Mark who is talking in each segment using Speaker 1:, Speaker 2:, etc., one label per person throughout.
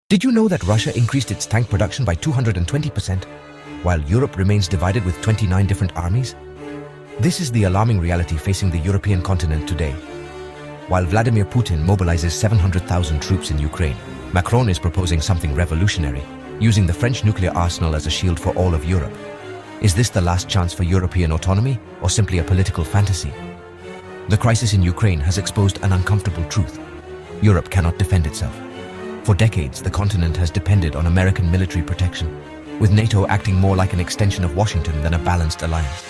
Speaker 1: Did you know that Russia increased its tank production by 220%, while Europe remains divided with 29 different armies? This is the alarming reality facing the European continent today. While Vladimir Putin mobilizes 700,000 troops in Ukraine, Macron is proposing something revolutionary, using the French nuclear arsenal as a shield for all of Europe. Is this the last chance for European autonomy, or simply a political fantasy? The crisis in Ukraine has exposed an uncomfortable truth. Europe cannot defend itself. For decades, the continent has depended on American military protection, with NATO acting more like an extension of Washington than a balanced alliance.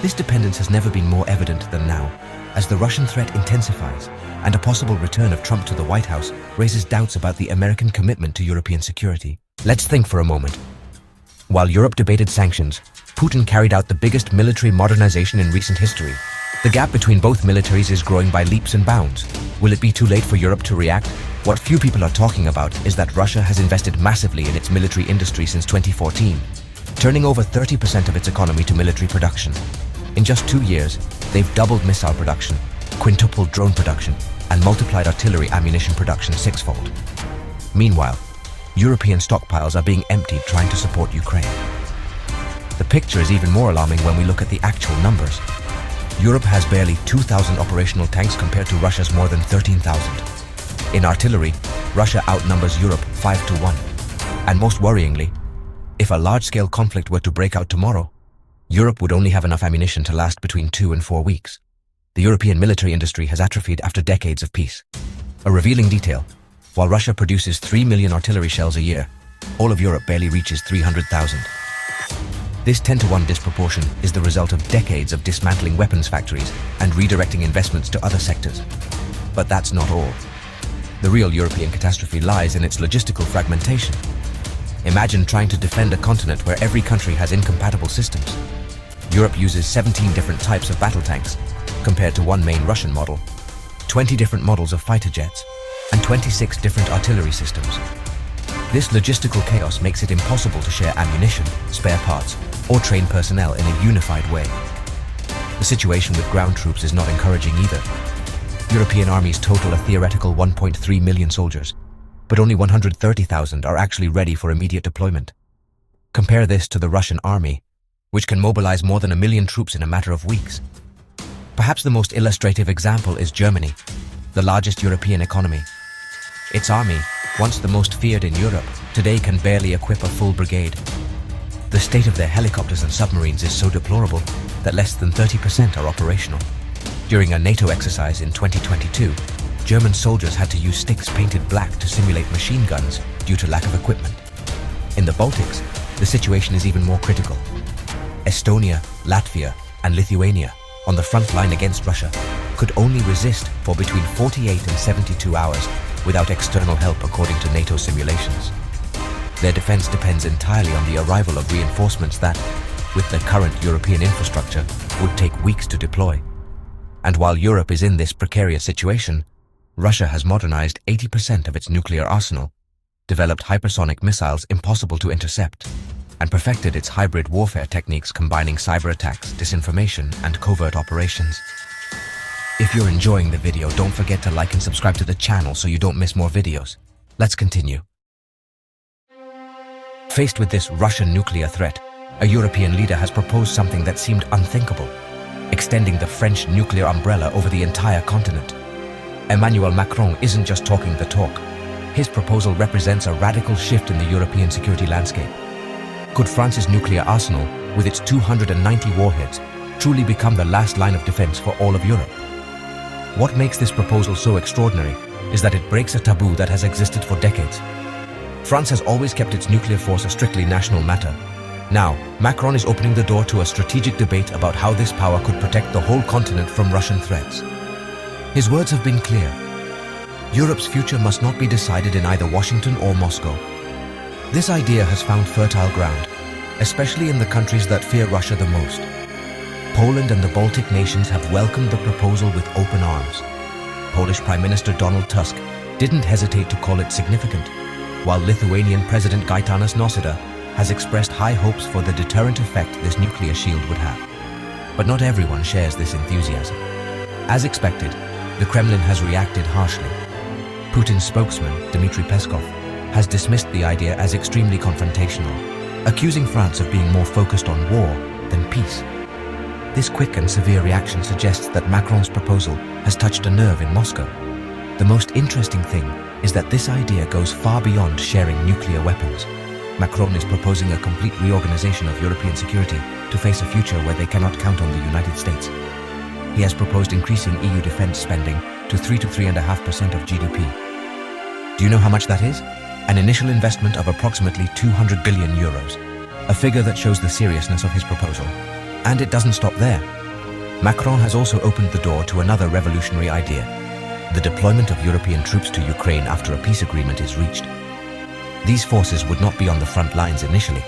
Speaker 1: This dependence has never been more evident than now, as the Russian threat intensifies, and a possible return of Trump to the White House raises doubts about the American commitment to European security. Let's think for a moment. While Europe debated sanctions, Putin carried out the biggest military modernization in recent history. The gap between both militaries is growing by leaps and bounds. Will it be too late for Europe to react? What few people are talking about is that Russia has invested massively in its military industry since 2014, turning over 30% of its economy to military production. In just 2 years, they've doubled missile production, quintupled drone production, and multiplied artillery ammunition production sixfold. Meanwhile, European stockpiles are being emptied trying to support Ukraine. The picture is even more alarming when we look at the actual numbers. Europe has barely 2,000 operational tanks compared to Russia's more than 13,000. In artillery, Russia outnumbers Europe 5 to 1. And most worryingly, if a large-scale conflict were to break out tomorrow, Europe would only have enough ammunition to last between 2 and 4 weeks. The European military industry has atrophied after decades of peace. A revealing detail: while Russia produces 3 million artillery shells a year, all of Europe barely reaches 300,000. This 10-to-1 disproportion is the result of decades of dismantling weapons factories and redirecting investments to other sectors. But that's not all. The real European catastrophe lies in its logistical fragmentation. Imagine trying to defend a continent where every country has incompatible systems. Europe uses 17 different types of battle tanks, compared to one main Russian model, 20 different models of fighter jets, and 26 different artillery systems. This logistical chaos makes it impossible to share ammunition, spare parts, or train personnel in a unified way. The situation with ground troops is not encouraging either. European armies total a theoretical 1.3 million soldiers, but only 130,000 are actually ready for immediate deployment. Compare this to the Russian army, which can mobilize more than 1 million troops in a matter of weeks. Perhaps the most illustrative example is Germany, the largest European economy. Its army, once the most feared in Europe, today can barely equip a full brigade. The state of their helicopters and submarines is so deplorable that less than 30% are operational. During a NATO exercise in 2022, German soldiers had to use sticks painted black to simulate machine guns due to lack of equipment. In the Baltics, the situation is even more critical. Estonia, Latvia, and Lithuania, on the front line against Russia, could only resist for between 48 and 72 hours without external help according to NATO simulations. Their defense depends entirely on the arrival of reinforcements that, with the current European infrastructure, would take weeks to deploy. And while Europe is in this precarious situation, Russia has modernized 80% of its nuclear arsenal, developed hypersonic missiles impossible to intercept, and perfected its hybrid warfare techniques combining cyber attacks, disinformation, and covert operations. If you're enjoying the video, don't forget to like and subscribe to the channel so you don't miss more videos. Let's continue. Faced with this Russian nuclear threat, a European leader has proposed something that seemed unthinkable: extending the French nuclear umbrella over the entire continent. Emmanuel Macron isn't just talking the talk. His proposal represents a radical shift in the European security landscape. Could France's nuclear arsenal, with its 290 warheads, truly become the last line of defense for all of Europe? What makes this proposal so extraordinary is that it breaks a taboo that has existed for decades. France has always kept its nuclear force a strictly national matter. Now, Macron is opening the door to a strategic debate about how this power could protect the whole continent from Russian threats. His words have been clear. Europe's future must not be decided in either Washington or Moscow. This idea has found fertile ground, especially in the countries that fear Russia the most. Poland and the Baltic nations have welcomed the proposal with open arms. Polish Prime Minister Donald Tusk didn't hesitate to call it significant, while Lithuanian President Gitanas Nausėda has expressed high hopes for the deterrent effect this nuclear shield would have. But not everyone shares this enthusiasm. As expected, the Kremlin has reacted harshly. Putin's spokesman, Dmitry Peskov, has dismissed the idea as extremely confrontational, accusing France of being more focused on war than peace. This quick and severe reaction suggests that Macron's proposal has touched a nerve in Moscow. The most interesting thing is that this idea goes far beyond sharing nuclear weapons. Macron is proposing a complete reorganization of European security to face a future where they cannot count on the United States. He has proposed increasing EU defense spending to 3 to 3.5% of GDP. Do you know how much that is? An initial investment of approximately 200 billion euros, a figure that shows the seriousness of his proposal. And it doesn't stop there. Macron has also opened the door to another revolutionary idea: the deployment of European troops to Ukraine after a peace agreement is reached. These forces would not be on the front lines initially,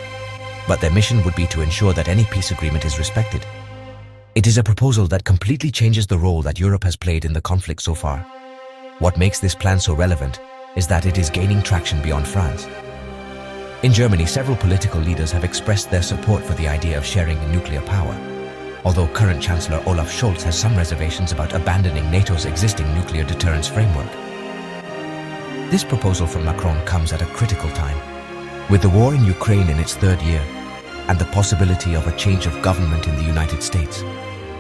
Speaker 1: but their mission would be to ensure that any peace agreement is respected. It is a proposal that completely changes the role that Europe has played in the conflict so far. What makes this plan so relevant is that it is gaining traction beyond France. In Germany, several political leaders have expressed their support for the idea of sharing nuclear power, although current Chancellor Olaf Scholz has some reservations about abandoning NATO's existing nuclear deterrence framework. This proposal from Macron comes at a critical time. With the war in Ukraine in its third year, and the possibility of a change of government in the United States,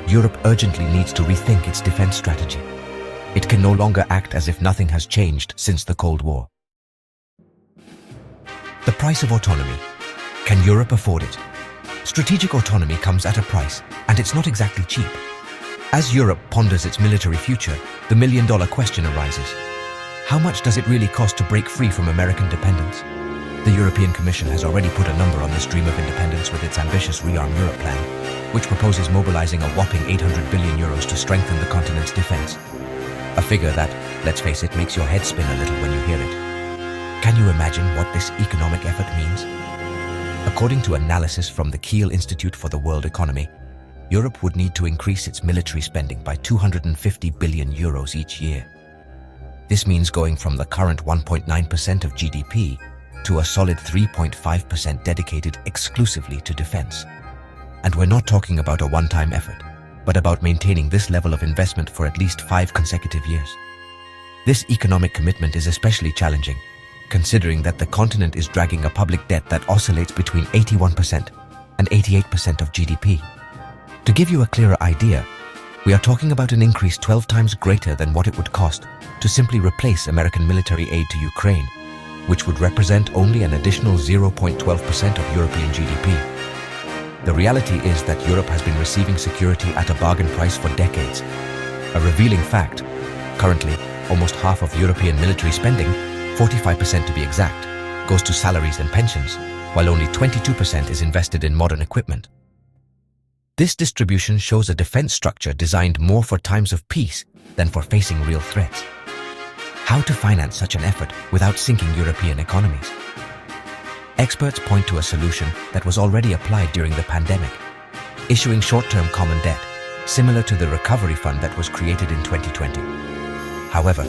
Speaker 1: Europe urgently needs to rethink its defense strategy. It can no longer act as if nothing has changed since the Cold War. The price of autonomy. Can Europe afford it? Strategic autonomy comes at a price, and it's not exactly cheap. As Europe ponders its military future, the million-dollar question arises. How much does it really cost to break free from American dependence? The European Commission has already put a number on this dream of independence with its ambitious Rearm Europe plan, which proposes mobilizing a whopping 800 billion euros to strengthen the continent's defense. A figure that, let's face it, makes your head spin a little when you hear it. Can you imagine what this economic effort means? According to analysis from the Kiel Institute for the World Economy, Europe would need to increase its military spending by 250 billion euros each year. This means going from the current 1.9% of GDP to a solid 3.5% dedicated exclusively to defense. And we're not talking about a one-time effort, but about maintaining this level of investment for at least 5 consecutive years. This economic commitment is especially challenging, considering that the continent is dragging a public debt that oscillates between 81% and 88% of GDP. To give you a clearer idea, we are talking about an increase 12 times greater than what it would cost to simply replace American military aid to Ukraine, which would represent only an additional 0.12% of European GDP. The reality is that Europe has been receiving security at a bargain price for decades. A revealing fact: currently, almost half of European military spending, 45% to be exact, goes to salaries and pensions, while only 22% is invested in modern equipment. This distribution shows a defense structure designed more for times of peace than for facing real threats. How to finance such an effort without sinking European economies? Experts point to a solution that was already applied during the pandemic: issuing short-term common debt, similar to the recovery fund that was created in 2020. However,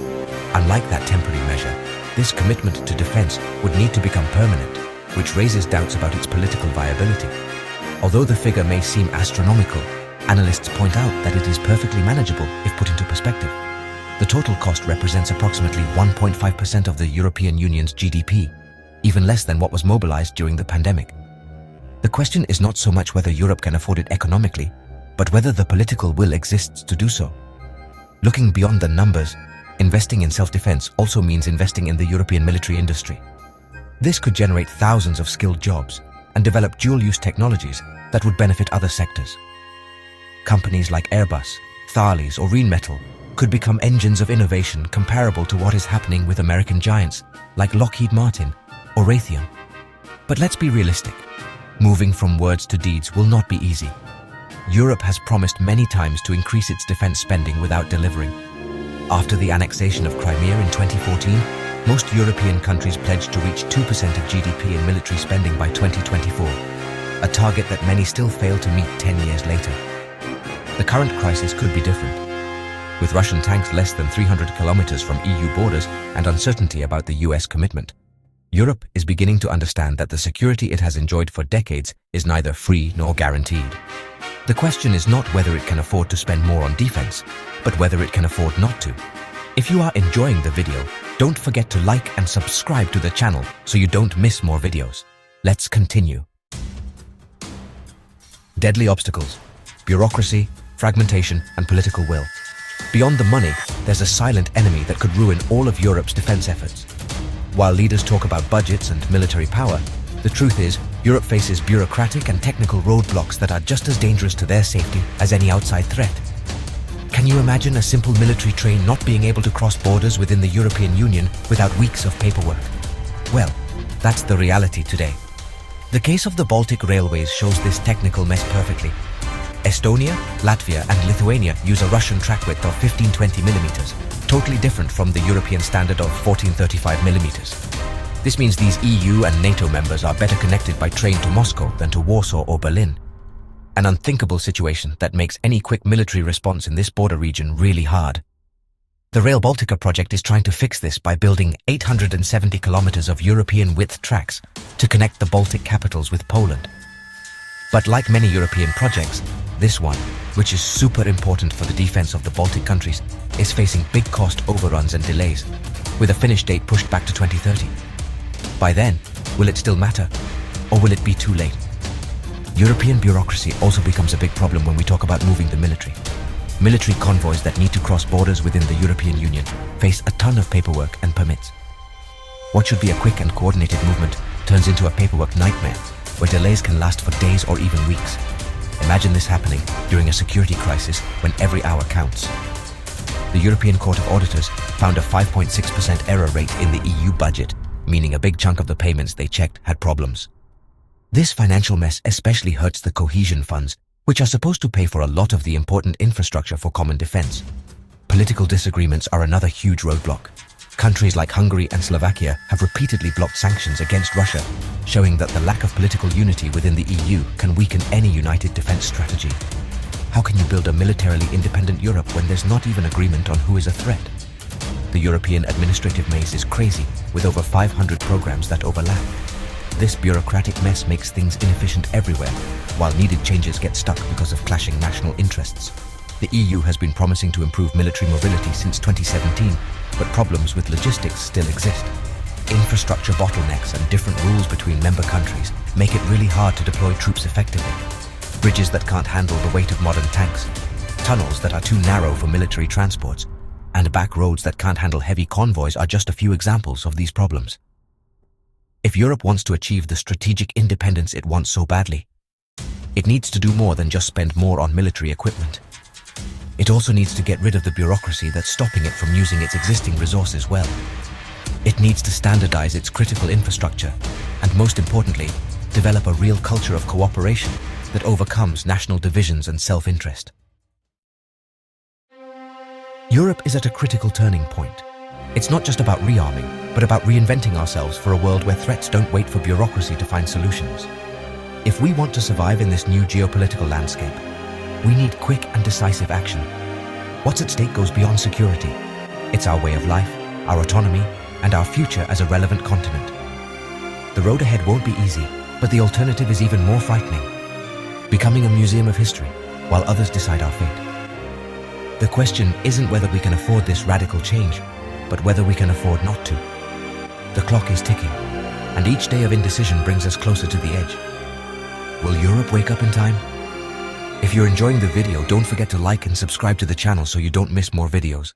Speaker 1: unlike that temporary measure, this commitment to defense would need to become permanent, which raises doubts about its political viability. Although the figure may seem astronomical, analysts point out that it is perfectly manageable if put into perspective. The total cost represents approximately 1.5% of the European Union's GDP, even less than what was mobilized during the pandemic. The question is not so much whether Europe can afford it economically, but whether the political will exists to do so. Looking beyond the numbers, investing in self-defense also means investing in the European military industry. This could generate thousands of skilled jobs and develop dual-use technologies that would benefit other sectors. Companies like Airbus, Thales or Rheinmetall could become engines of innovation comparable to what is happening with American giants like Lockheed Martin or Raytheon. But let's be realistic. Moving from words to deeds will not be easy. Europe has promised many times to increase its defense spending without delivering. After the annexation of Crimea in 2014, most European countries pledged to reach 2% of GDP in military spending by 2024, a target that many still fail to meet 10 years later. The current crisis could be different. With Russian tanks less than 300 kilometers from EU borders and uncertainty about the US commitment, Europe is beginning to understand that the security it has enjoyed for decades is neither free nor guaranteed. The question is not whether it can afford to spend more on defense, but whether it can afford not to. If you are enjoying the video, don't forget to like and subscribe to the channel so you don't miss more videos. Let's continue. Deadly obstacles, bureaucracy, fragmentation, and political will. Beyond the money, there's a silent enemy that could ruin all of Europe's defense efforts. While leaders talk about budgets and military power, the truth is, Europe faces bureaucratic and technical roadblocks that are just as dangerous to their safety as any outside threat. Can you imagine a simple military train not being able to cross borders within the European Union without weeks of paperwork? Well, that's the reality today. The case of the Baltic railways shows this technical mess perfectly. Estonia, Latvia, and Lithuania use a Russian track width of 1520 millimeters, totally different from the European standard of 1435 millimeters. This means these EU and NATO members are better connected by train to Moscow than to Warsaw or Berlin. An unthinkable situation that makes any quick military response in this border region really hard. The Rail Baltica project is trying to fix this by building 870 kilometers of European-width tracks to connect the Baltic capitals with Poland. But like many European projects, this one, which is super important for the defense of the Baltic countries, is facing big cost overruns and delays, with a finish date pushed back to 2030. By then, will it still matter, or will it be too late? European bureaucracy also becomes a big problem when we talk about moving the military. Military convoys that need to cross borders within the European Union face a ton of paperwork and permits. What should be a quick and coordinated movement turns into a paperwork nightmare, where delays can last for days or even weeks. Imagine this happening during a security crisis when every hour counts. The European Court of Auditors found a 5.6% error rate in the EU budget, meaning a big chunk of the payments they checked had problems. This financial mess especially hurts the cohesion funds, which are supposed to pay for a lot of the important infrastructure for common defense. Political disagreements are another huge roadblock. Countries like Hungary and Slovakia have repeatedly blocked sanctions against Russia, showing that the lack of political unity within the EU can weaken any united defense strategy. How can you build a militarily independent Europe when there's not even agreement on who is a threat? The European administrative maze is crazy, with over 500 programs that overlap. This bureaucratic mess makes things inefficient everywhere, while needed changes get stuck because of clashing national interests. The EU has been promising to improve military mobility since 2017, but problems with logistics still exist. Infrastructure bottlenecks and different rules between member countries make it really hard to deploy troops effectively. Bridges that can't handle the weight of modern tanks, tunnels that are too narrow for military transports, and back roads that can't handle heavy convoys are just a few examples of these problems. If Europe wants to achieve the strategic independence it wants so badly, it needs to do more than just spend more on military equipment. It also needs to get rid of the bureaucracy that's stopping it from using its existing resources well. It needs to standardize its critical infrastructure, and most importantly, develop a real culture of cooperation that overcomes national divisions and self-interest. Europe is at a critical turning point. It's not just about rearming, but about reinventing ourselves for a world where threats don't wait for bureaucracy to find solutions. If we want to survive in this new geopolitical landscape, we need quick and decisive action. What's at stake goes beyond security. It's our way of life, our autonomy, and our future as a relevant continent. The road ahead won't be easy, but the alternative is even more frightening. Becoming a museum of history, while others decide our fate. The question isn't whether we can afford this radical change, but whether we can afford not to. The clock is ticking, and each day of indecision brings us closer to the edge. Will Europe wake up in time? If you're enjoying the video, don't forget to like and subscribe to the channel so you don't miss more videos.